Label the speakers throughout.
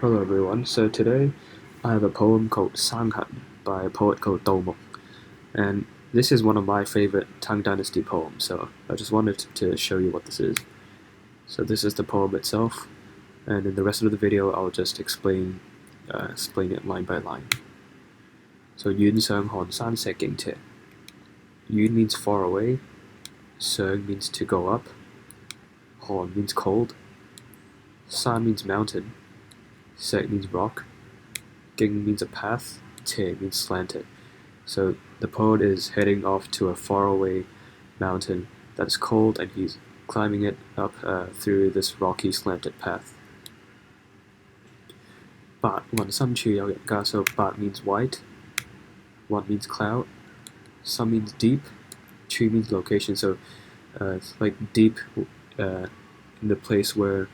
Speaker 1: Hello everyone, so today I have a poem called Sanghan by a poet called Domo, and this is one of my favorite Tang Dynasty poems, so I just wanted to show you what this is. So this is the poem itself, and in the rest of the video I'll just explain it line by line. So 遠上寒山石徑斜. 遠 means far away, 上 means to go up, 寒 means cold, 山 means mountain, 石 means rock, 徑 means a path, 斜 means slanted. So the poet is heading off to a faraway mountain that's cold, and he's climbing it up through this rocky slanted path. 白雲生處有人家. So 白 means white, 雲 means cloud, 生 means deep, 處 means location. So it's like deep in the place where,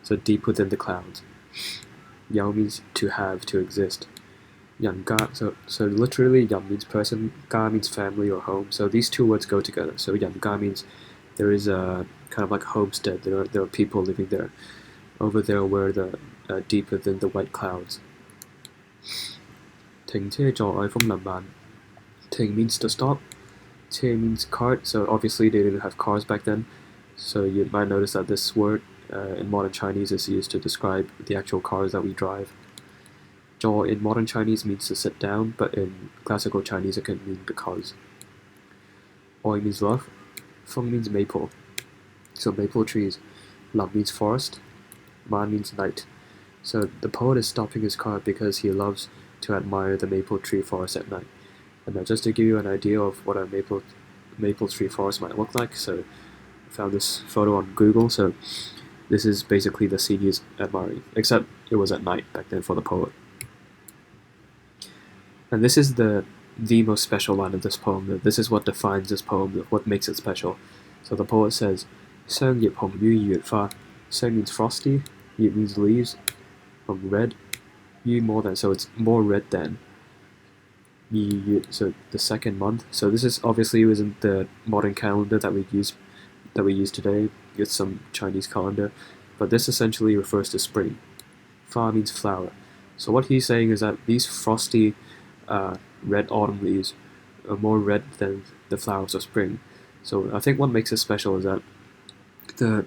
Speaker 1: so deep within the clouds. 有 means to have, to exist. 人家, so literally 人 means person, 家 means family or home. So these two words go together. So 人家 means there is a kind of like a homestead. There are people living there, over there where the deep within the white clouds. 停車坐愛楓林晚. 停 means to stop. 車 means cart. So obviously they didn't have cars back then. So you might notice that this word in modern Chinese is used to describe the actual cars that we drive. 坐 in modern Chinese means to sit down, but in classical Chinese it can mean because. 愛 means love. 楓 means maple. So maple trees. 林 means forest. 晚 means night. So the poet is stopping his car because he loves to admire the maple tree forest at night. And just to give you an idea of what a maple tree forest might look like, so I found this photo on Google. So this is basically the scene he's admiring, except it was at night back then for the poet. And this is the most special line of this poem. This is what defines this poem, what makes it special. So the poet says, 霜葉紅於二月花. 霜 means frosty, 葉 means leaves, red, 於 more than, so it's more red than. 二月, so the second month. So this is obviously isn't the modern calendar that we use today. It's some Chinese calendar, but this essentially refers to spring. Fa means flower. So what he's saying is that these frosty red autumn leaves are more red than the flowers of spring. So I think what makes it special is that the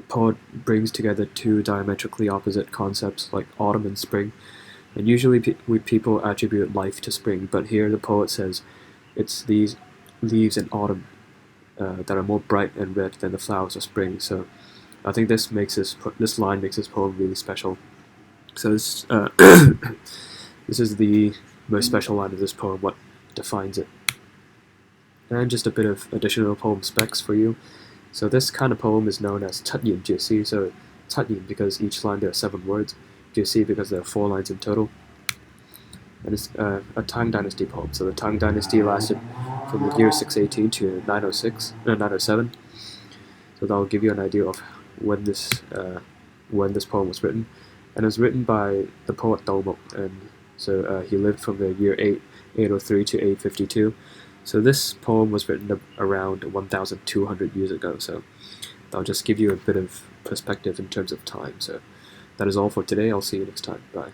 Speaker 1: poet brings together two diametrically opposite concepts like autumn and spring. And usually people attribute life to spring, but here the poet says it's these leaves in autumn that are more bright and red than the flowers of spring. So I think this line makes this poem really special. So this this is the most special line of this poem, what defines it. And just a bit of additional poem specs for you. So this kind of poem is known as 七言絕詩. So 七言because each line there are 7 words, 絕詩because there are 4 lines in total. And it's a Tang Dynasty poem. So the Tang Dynasty lasted from the year 618 to 907. So that'll give you an idea of when this poem was written. And it was written by the poet Domo, and so he lived from the year 803 to 852. So this poem was written around 1,200 years ago. So that'll just give you a bit of perspective in terms of time. So that is all for today. I'll see you next time. Bye.